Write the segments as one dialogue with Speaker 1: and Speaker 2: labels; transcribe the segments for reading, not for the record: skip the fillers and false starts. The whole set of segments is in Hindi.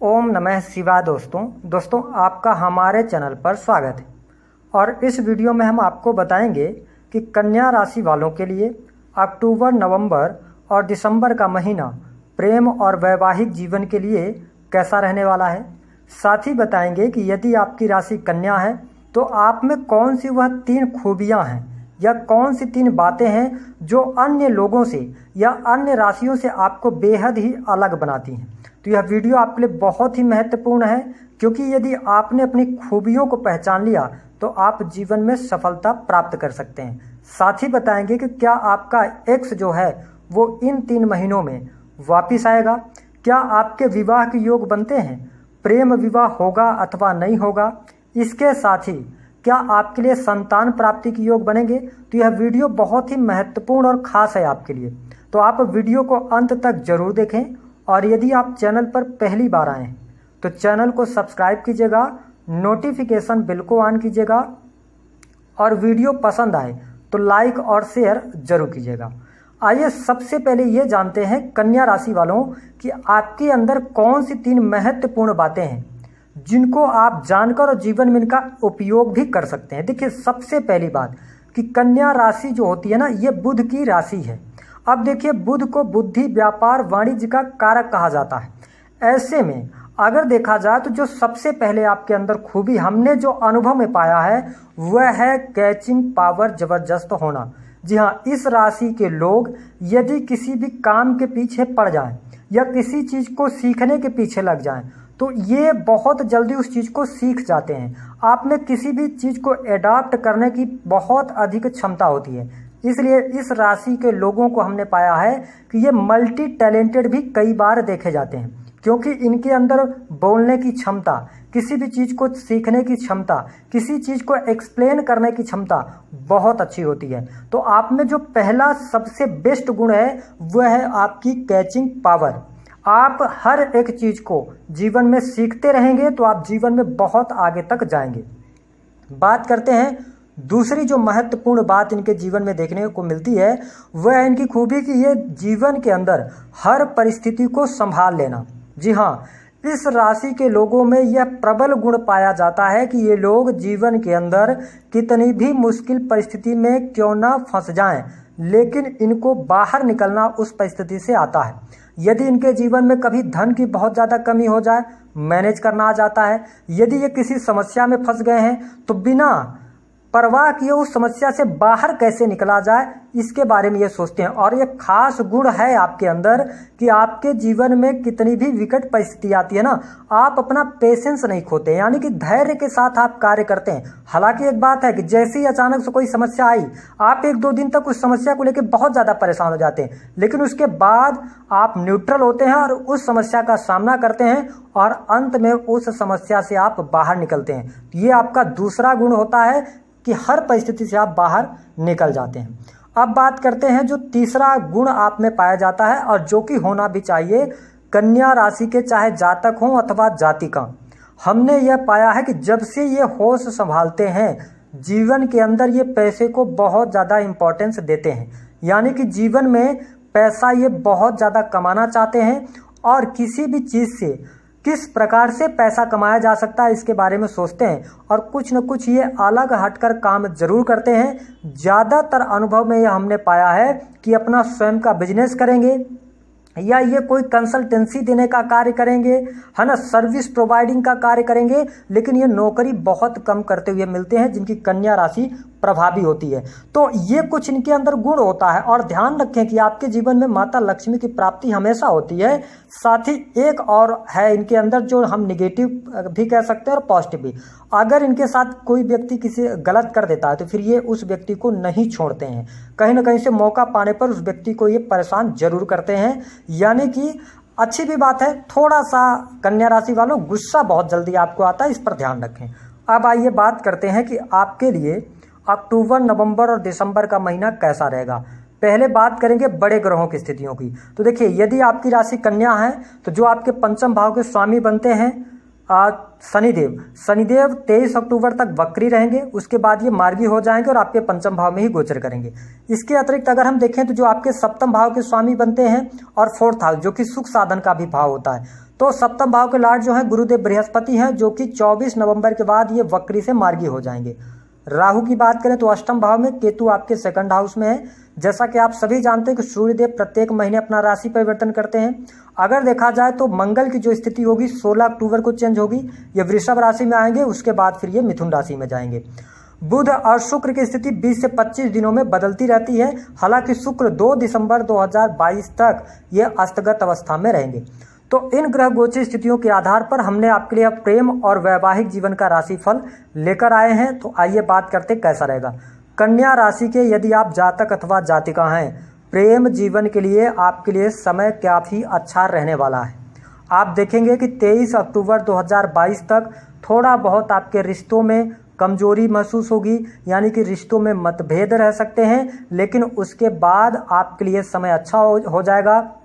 Speaker 1: ओम नमः शिवाय। दोस्तों आपका हमारे चैनल पर स्वागत है। और इस वीडियो में हम आपको बताएंगे कि कन्या राशि वालों के लिए अक्टूबर, नवंबर और दिसंबर का महीना प्रेम और वैवाहिक जीवन के लिए कैसा रहने वाला है। साथ ही बताएंगे कि यदि आपकी राशि कन्या है तो आप में कौन सी वह 3 खूबियां हैं या कौन सी 3 बातें हैं जो अन्य लोगों से या अन्य राशियों से आपको बेहद ही अलग बनाती हैं। तो यह वीडियो आपके लिए बहुत ही महत्वपूर्ण है, क्योंकि यदि आपने अपनी खूबियों को पहचान लिया तो आप जीवन में सफलता प्राप्त कर सकते हैं। साथ ही बताएंगे कि क्या आपका एक्स जो है वो इन 3 महीनों में वापिस आएगा, क्या आपके विवाह के योग बनते हैं, प्रेम विवाह होगा अथवा नहीं होगा। इसके साथ ही क्या आपके लिए संतान प्राप्ति के योग बनेंगे। तो यह वीडियो बहुत ही महत्वपूर्ण और ख़ास है आपके लिए, तो आप वीडियो को अंत तक जरूर देखें। और यदि आप चैनल पर पहली बार आए हैं तो चैनल को सब्सक्राइब कीजिएगा, नोटिफिकेशन बिल को ऑन कीजिएगा और वीडियो पसंद आए तो लाइक और शेयर जरूर कीजिएगा। आइए सबसे पहले ये जानते हैं कन्या राशि वालों कि आपके अंदर कौन सी 3 महत्वपूर्ण बातें हैं जिनको आप जानकर और जीवन में इनका उपयोग भी कर सकते हैं। देखिए, सबसे पहली बात कि कन्या राशि जो होती है ना, ये बुध की राशि है। अब देखिए, बुध को बुद्धि, व्यापार, वाणिज्य का कारक कहा जाता है। ऐसे में अगर देखा जाए तो जो सबसे पहले आपके अंदर खूबी हमने जो अनुभव में पाया है वह है कैचिंग पावर, जबरदस्त होना। जी हाँ, इस राशि के लोग यदि किसी भी काम के पीछे पड़ जाएं या किसी चीज को सीखने के पीछे लग जाएं तो ये बहुत जल्दी उस चीज को सीख जाते हैं। आप में किसी भी चीज को एडाप्ट करने की बहुत अधिक क्षमता होती है। इसलिए इस राशि के लोगों को हमने पाया है कि ये मल्टी टैलेंटेड भी कई बार देखे जाते हैं, क्योंकि इनके अंदर बोलने की क्षमता, किसी भी चीज़ को सीखने की क्षमता, किसी चीज़ को एक्सप्लेन करने की क्षमता बहुत अच्छी होती है। तो आप में जो पहला सबसे बेस्ट गुण है वह है आपकी कैचिंग पावर। आप हर एक चीज़ को जीवन में सीखते रहेंगे तो आप जीवन में बहुत आगे तक जाएंगे। बात करते हैं दूसरी जो महत्वपूर्ण बात इनके जीवन में देखने को मिलती है वह है इनकी खूबी कि ये जीवन के अंदर हर परिस्थिति को संभाल लेना। जी हाँ, इस राशि के लोगों में यह प्रबल गुण पाया जाता है कि ये लोग जीवन के अंदर कितनी भी मुश्किल परिस्थिति में क्यों ना फंस जाएं, लेकिन इनको बाहर निकलना उस परिस्थिति से आता है। यदि इनके जीवन में कभी धन की बहुत ज़्यादा कमी हो जाए, मैनेज करना आ जाता है। यदि ये किसी समस्या में फंस गए हैं तो बिना परवाह किए उस समस्या से बाहर कैसे निकला जाए इसके बारे में ये सोचते हैं। और ये खास गुण है आपके अंदर कि आपके जीवन में कितनी भी विकट परिस्थिति आती है ना, आप अपना पेशेंस नहीं खोते, यानी कि धैर्य के साथ आप कार्य करते हैं। हालांकि एक बात है कि जैसे ही अचानक से कोई समस्या आई, आप 1-2 दिन तक उस समस्या को लेकर बहुत ज़्यादा परेशान हो जाते हैं, लेकिन उसके बाद आप न्यूट्रल होते हैं और उस समस्या का सामना करते हैं और अंत में उस समस्या से आप बाहर निकलते हैं। ये आपका दूसरा गुण होता है कि हर परिस्थिति से आप बाहर निकल जाते हैं। अब बात करते हैं जो तीसरा गुण आप में पाया जाता है और जो कि होना भी चाहिए कन्या राशि के, चाहे जातक हों अथवा जातिका। हमने यह पाया है कि जब से ये होश संभालते हैं जीवन के अंदर ये पैसे को बहुत ज़्यादा इम्पोर्टेंस देते हैं, यानी कि जीवन में पैसा ये बहुत ज़्यादा कमाना चाहते हैं और किसी भी चीज़ से किस प्रकार से पैसा कमाया जा सकता है इसके बारे में सोचते हैं और कुछ न कुछ ये अलग हटकर काम जरूर करते हैं। ज़्यादातर अनुभव में यह हमने पाया है कि अपना स्वयं का बिजनेस करेंगे या ये कोई कंसल्टेंसी देने का कार्य करेंगे, है ना, सर्विस प्रोवाइडिंग का कार्य करेंगे, लेकिन ये नौकरी बहुत कम करते हुए मिलते हैं जिनकी कन्या राशि प्रभावी होती है। तो ये कुछ इनके अंदर गुण होता है। और ध्यान रखें कि आपके जीवन में माता लक्ष्मी की प्राप्ति हमेशा होती है। साथ ही एक और है इनके अंदर जो हम निगेटिव भी कह सकते हैं और पॉजिटिव भी। अगर इनके साथ कोई व्यक्ति किसी गलत कर देता है तो फिर ये उस व्यक्ति को नहीं छोड़ते हैं, कहीं ना कहीं से मौका पाने पर उस व्यक्ति को ये परेशान जरूर करते हैं। यानी कि अच्छी भी बात है, थोड़ा सा कन्या राशि वालों गुस्सा बहुत जल्दी आपको आता है, इस पर ध्यान रखें। अब आइए बात करते हैं कि आपके लिए अक्टूबर, नवंबर और दिसंबर का महीना कैसा रहेगा। पहले बात करेंगे बड़े ग्रहों की स्थितियों की। तो देखिए, यदि आपकी राशि कन्या है तो जो आपके पंचम भाव के स्वामी बनते हैं शनिदेव 23 अक्टूबर तक वक्री रहेंगे, उसके बाद ये मार्गी हो जाएंगे और आपके पंचम भाव में ही गोचर करेंगे। इसके अतिरिक्त अगर हम देखें तो जो आपके सप्तम भाव के स्वामी बनते हैं और 4th हाउस जो कि सुख साधन का भी भाव होता है, तो सप्तम भाव के लॉर्ड जो है गुरुदेव बृहस्पति हैं, जो कि 24 नवंबर के बाद ये वक्री से मार्गी हो जाएंगे। राहु की बात करें तो अष्टम भाव में, केतु आपके 2nd हाउस में है। जैसा कि आप सभी जानते हैं कि सूर्यदेव प्रत्येक महीने अपना राशि परिवर्तन करते हैं। अगर देखा जाए तो मंगल की जो स्थिति होगी 16 अक्टूबर को चेंज होगी, ये वृषभ राशि में आएंगे, उसके बाद फिर ये मिथुन राशि में जाएंगे। बुध और शुक्र की स्थिति 20 से 25 दिनों में बदलती रहती है। हालांकि शुक्र 2 दिसंबर 2022 तक ये अस्तगत अवस्था में रहेंगे। तो इन ग्रह गोचर स्थितियों के आधार पर हमने आपके लिए प्रेम और वैवाहिक जीवन का राशिफल लेकर आए हैं। तो आइए बात करते कैसा रहेगा। कन्या राशि के यदि आप जातक अथवा जातिका हैं, प्रेम जीवन के लिए आपके लिए समय काफ़ी अच्छा रहने वाला है। आप देखेंगे कि 23 अक्टूबर 2022 तक थोड़ा बहुत आपके रिश्तों में कमजोरी महसूस होगी, यानी कि रिश्तों में मतभेद रह सकते हैं, लेकिन उसके बाद आपके लिए समय अच्छा हो जाएगा।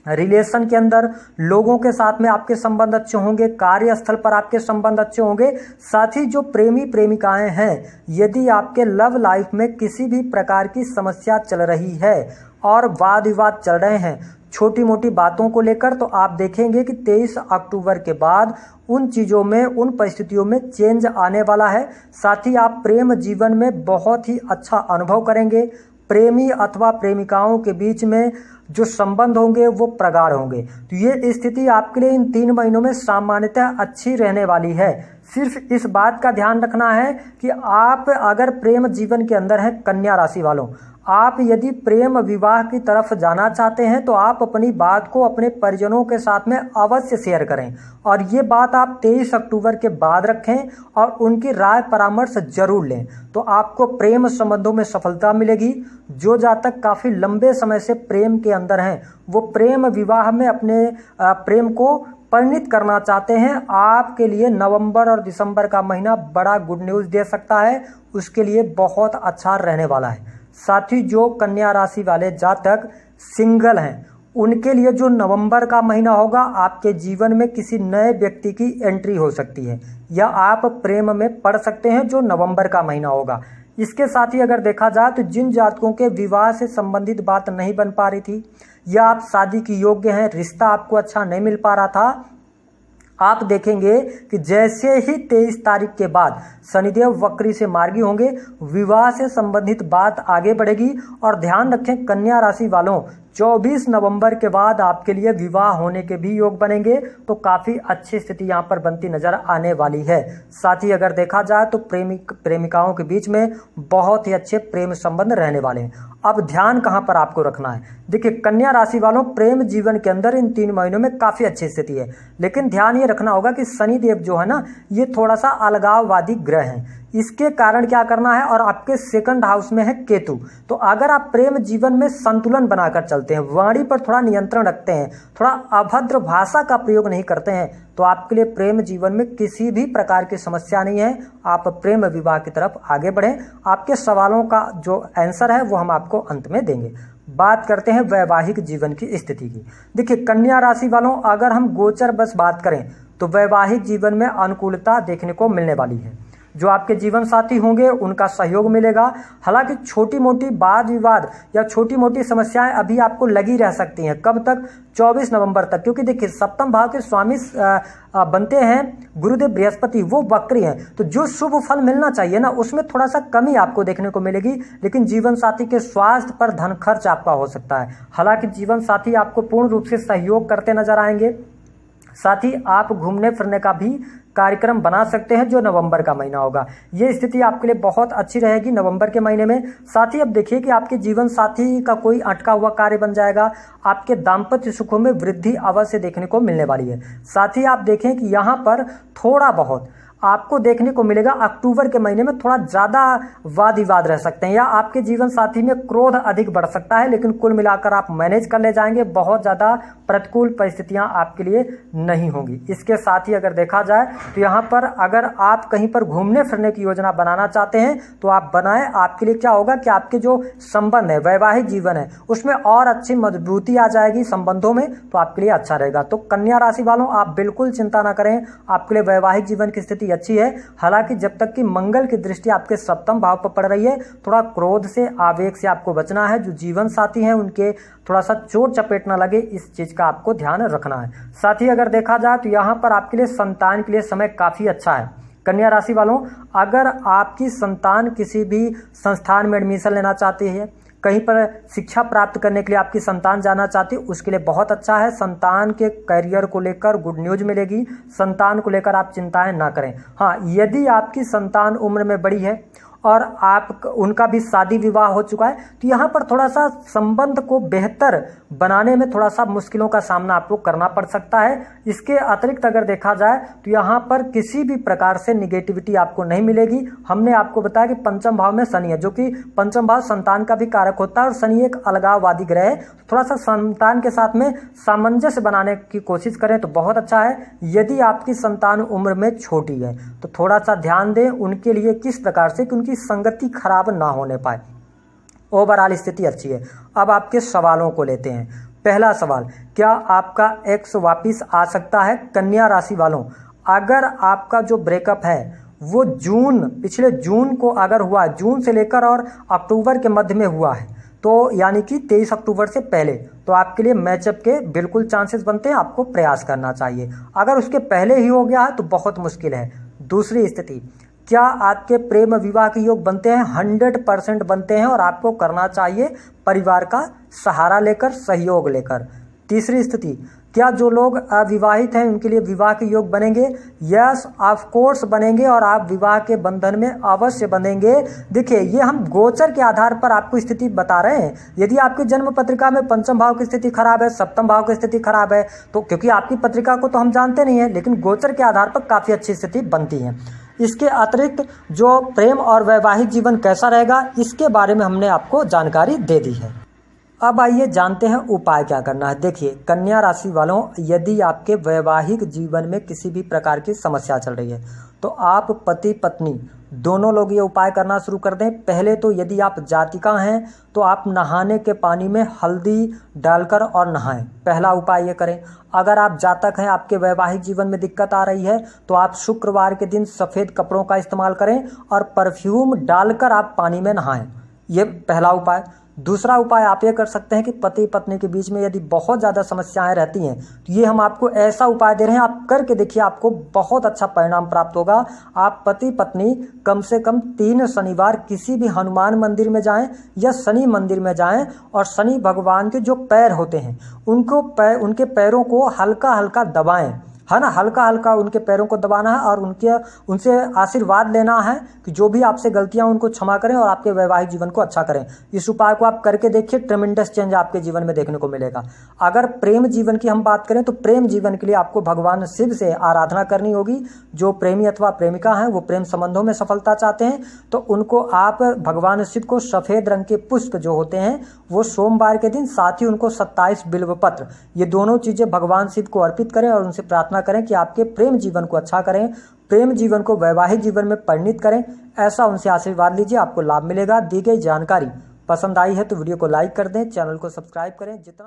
Speaker 1: रिलेशन के अंदर लोगों के साथ में आपके संबंध अच्छे होंगे, कार्यस्थल पर आपके संबंध अच्छे होंगे। साथ ही जो प्रेमी प्रेमिकाएं हैं, यदि आपके लव लाइफ में किसी भी प्रकार की समस्या चल रही है और वाद विवाद चल रहे हैं छोटी मोटी बातों को लेकर, तो आप देखेंगे कि 23 अक्टूबर के बाद उन चीज़ों में, उन परिस्थितियों में चेंज आने वाला है। साथ ही आप प्रेम जीवन में बहुत ही अच्छा अनुभव करेंगे। प्रेमी अथवा प्रेमिकाओं के बीच में जो संबंध होंगे वो प्रगाढ़ होंगे। तो ये स्थिति आपके लिए इन 3 महीनों में सामान्यतः अच्छी रहने वाली है। सिर्फ इस बात का ध्यान रखना है कि आप अगर प्रेम जीवन के अंदर हैं, कन्या राशि वालों, आप यदि प्रेम विवाह की तरफ जाना चाहते हैं तो आप अपनी बात को अपने परिजनों के साथ में अवश्य शेयर करें, और ये बात आप 23 अक्टूबर के बाद रखें और उनकी राय परामर्श जरूर लें, तो आपको प्रेम संबंधों में सफलता मिलेगी। जो जातक काफ़ी लंबे समय से प्रेम के अंदर हैं, वो प्रेम विवाह में अपने प्रेम को परिणित करना चाहते हैं, आपके लिए नवंबर और दिसंबर का महीना बड़ा गुड न्यूज़ दे सकता है, उसके लिए बहुत अच्छा रहने वाला है। साथ ही जो कन्या राशि वाले जातक सिंगल हैं, उनके लिए जो नवंबर का महीना होगा, आपके जीवन में किसी नए व्यक्ति की एंट्री हो सकती है या आप प्रेम में पड़ सकते हैं, जो नवंबर का महीना होगा। इसके साथ ही अगर देखा जाए तो जिन जातकों के विवाह से संबंधित बात नहीं बन पा रही थी या आप शादी के योग्य हैं, रिश्ता आपको अच्छा नहीं मिल पा रहा था, आप देखेंगे कि जैसे ही 23 तारीख के बाद शनिदेव वक्री से मार्गी होंगे, विवाह से संबंधित बात आगे बढ़ेगी। और ध्यान रखें कन्या राशि वालों, 24 नवंबर के बाद आपके लिए विवाह होने के भी योग बनेंगे, तो काफ़ी अच्छी स्थिति यहाँ पर बनती नजर आने वाली है। साथ ही अगर देखा जाए तो प्रेमिकाओं के बीच में बहुत ही अच्छे प्रेम संबंध रहने वाले हैं। अब ध्यान कहाँ पर आपको रखना है, देखिए कन्या राशि वालों, प्रेम जीवन के अंदर इन 3 महीनों में काफ़ी अच्छी स्थिति है, लेकिन ध्यान ये रखना होगा कि शनिदेव जो है ना, ये थोड़ा सा अलगाववादी ग्रह हैं। इसके कारण क्या करना है, और आपके 2nd हाउस में है केतु, तो अगर आप प्रेम जीवन में संतुलन बनाकर चलते हैं, वाणी पर थोड़ा नियंत्रण रखते हैं, थोड़ा अभद्र भाषा का प्रयोग नहीं करते हैं, तो आपके लिए प्रेम जीवन में किसी भी प्रकार की समस्या नहीं है। आप प्रेम विवाह की तरफ आगे बढ़ें। आपके सवालों का जो आंसर है वो हम आपको अंत में देंगे। बात करते हैं वैवाहिक जीवन की स्थिति की। देखिए कन्या राशि वालों, अगर हम गोचर बस बात करें तो वैवाहिक जीवन में अनुकूलता देखने को मिलने वाली है। जो आपके जीवन साथी होंगे उनका सहयोग मिलेगा। हालांकि छोटी मोटी वाद विवाद या छोटी मोटी समस्याएं अभी आपको लगी रह सकती हैं। कब तक? 24 नवंबर तक, क्योंकि देखिए सप्तम भाव के स्वामी बनते हैं गुरुदेव बृहस्पति, वो वक्री हैं, तो जो शुभ फल मिलना चाहिए ना, उसमें थोड़ा सा कमी आपको देखने को मिलेगी। लेकिन जीवन साथी के स्वास्थ्य पर धन खर्च आपका हो सकता है। हालांकि जीवन साथी आपको पूर्ण रूप से सहयोग करते नजर आएंगे। साथ ही आप घूमने फिरने का भी कार्यक्रम बना सकते हैं, जो नवंबर का महीना होगा। ये स्थिति आपके लिए बहुत अच्छी रहेगी नवंबर के महीने में। साथ ही अब देखिए कि आपके जीवन साथी का कोई अटका हुआ कार्य बन जाएगा। आपके दाम्पत्य सुखों में वृद्धि अवश्य देखने को मिलने वाली है। साथ ही आप देखें कि यहाँ पर थोड़ा बहुत आपको देखने को मिलेगा अक्टूबर के महीने में थोड़ा ज़्यादा वाद विवाद रह सकते हैं या आपके जीवन साथी में क्रोध अधिक बढ़ सकता है, लेकिन कुल मिलाकर आप मैनेज कर ले जाएंगे। बहुत ज़्यादा प्रतिकूल परिस्थितियां आपके लिए नहीं होंगी। इसके साथ ही अगर देखा जाए तो यहाँ पर अगर आप कहीं पर घूमने फिरने की योजना बनाना चाहते हैं तो आप बनाएं। आपके लिए क्या होगा कि आपके जो संबंध है, वैवाहिक जीवन है, उसमें और अच्छी मजबूती आ जाएगी संबंधों में, तो आपके लिए अच्छा रहेगा। तो कन्या राशि वालों, आप बिल्कुल चिंता ना करें, आपके लिए वैवाहिक जीवन की स्थिति अच्छी है। हालांकि जब तक कि मंगल की दृष्टि आपके सप्तम भाव पर पड़ रही है, थोड़ा क्रोध से, आवेग से आपको बचना है। जो जीवन साथी हैं उनके थोड़ा सा चोट चपेट ना लगे, इस चीज का आपको ध्यान रखना है। साथ ही अगर देखा जाए तो यहाँ पर आपके लिए संतान के लिए समय काफी अच्छा है। कन्या राशि वालों, अगर आपकी संतान किसी भी संस्थान में एडमिशन लेना चाहती है, कहीं पर शिक्षा प्राप्त करने के लिए आपकी संतान जाना चाहती है, उसके लिए बहुत अच्छा है। संतान के करियर को लेकर गुड न्यूज मिलेगी। संतान को लेकर आप चिंताएं ना करें। हाँ, यदि आपकी संतान उम्र में बड़ी है और उनका भी शादी विवाह हो चुका है तो यहाँ पर थोड़ा सा संबंध को बेहतर बनाने में थोड़ा सा मुश्किलों का सामना आपको करना पड़ सकता है। इसके अतिरिक्त अगर देखा जाए तो यहाँ पर किसी भी प्रकार से निगेटिविटी आपको नहीं मिलेगी। हमने आपको बताया कि पंचम भाव में शनि है, जो कि पंचम भाव संतान का भी कारक होता है और शनि एक अलगाववादी ग्रह है। थोड़ा सा संतान के साथ में सामंजस्य बनाने की कोशिश करें तो बहुत अच्छा है। यदि आपकी संतान उम्र में छोटी है तो थोड़ा सा ध्यान दें उनके लिए किस प्रकार से कि उनकी संगति खराब ना होने पाए। ओवरऑल स्थिति अच्छी है। अब आपके सवालों को लेते हैं। पहला सवाल, क्या आपका एक्स वापिस आ सकता है? कन्या राशि वालों, अगर आपका जो ब्रेकअप है वो पिछले जून को अगर हुआ, जून से लेकर और अक्टूबर के मध्य में हुआ है, तो यानी कि 23 अक्टूबर से पहले, तो आपके लिए मैचअप के बिल्कुल चांसेस बनते हैं। आपको प्रयास करना चाहिए। अगर उसके पहले ही हो गया है तो बहुत मुश्किल है। दूसरी स्थिति, क्या आपके प्रेम विवाह के योग बनते हैं? 100% बनते हैं और आपको करना चाहिए परिवार का सहारा लेकर, सहयोग लेकर। तीसरी स्थिति, क्या जो लोग अविवाहित हैं उनके लिए विवाह के योग बनेंगे? यस, ऑफ कोर्स बनेंगे और आप विवाह के बंधन में अवश्य बनेंगे। देखिए, ये हम गोचर के आधार पर आपको स्थिति बता रहे हैं। यदि आपकी जन्म पत्रिका में पंचम भाव की स्थिति खराब है, सप्तम भाव की स्थिति खराब है, तो क्योंकि आपकी पत्रिका को तो हम जानते नहीं है, लेकिन गोचर के आधार पर काफी अच्छी स्थिति बनती है। इसके अतिरिक्त जो प्रेम और वैवाहिक जीवन कैसा रहेगा, इसके बारे में हमने आपको जानकारी दे दी है। अब आइए जानते हैं उपाय क्या करना है। देखिए कन्या राशि वालों, यदि आपके वैवाहिक जीवन में किसी भी प्रकार की समस्या चल रही है तो आप पति पत्नी दोनों लोग ये उपाय करना शुरू कर दें। पहले तो यदि आप जातिका हैं तो आप नहाने के पानी में हल्दी डालकर और नहाएं, पहला उपाय ये करें। अगर आप जातक हैं, आपके वैवाहिक जीवन में दिक्कत आ रही है, तो आप शुक्रवार के दिन सफ़ेद कपड़ों का इस्तेमाल करें और परफ्यूम डालकर आप पानी में नहाएं, ये पहला उपाय। दूसरा उपाय आप ये कर सकते हैं कि पति पत्नी के बीच में यदि बहुत ज़्यादा समस्याएं रहती हैं तो ये हम आपको ऐसा उपाय दे रहे हैं, आप करके देखिए, आपको बहुत अच्छा परिणाम प्राप्त होगा। आप पति पत्नी कम से कम 3 शनिवार किसी भी हनुमान मंदिर में जाएं या शनि मंदिर में जाएं और शनि भगवान के जो पैर होते हैं उनके पैरों को हल्का हल्का दबाएं, है ना, हल्का हल्का उनके पैरों को दबाना है और उनसे आशीर्वाद लेना है कि जो भी आपसे गलतियां उनको क्षमा करें और आपके वैवाहिक जीवन को अच्छा करें। इस उपाय को आप करके देखिए, ट्रेमेंडस चेंज आपके जीवन में देखने को मिलेगा। अगर प्रेम जीवन की हम बात करें तो प्रेम जीवन के लिए आपको भगवान शिव से आराधना करनी होगी। जो प्रेमी अथवा प्रेमिका हैं वो प्रेम संबंधों में सफलता चाहते हैं तो उनको आप भगवान शिव को सफ़ेद रंग के पुष्प जो होते हैं वो सोमवार के दिन, साथ ही उनको 27 बिल्व पत्र, ये दोनों चीज़ें भगवान शिव को अर्पित करें और उनसे प्रार्थना करें कि आपके प्रेम जीवन को अच्छा करें, प्रेम जीवन को वैवाहिक जीवन में परिणित करें। ऐसा उनसे आशीर्वाद लीजिए, आपको लाभ मिलेगा। दी गई जानकारी पसंद आई है तो वीडियो को लाइक कर दें, चैनल को सब्सक्राइब करें। जितना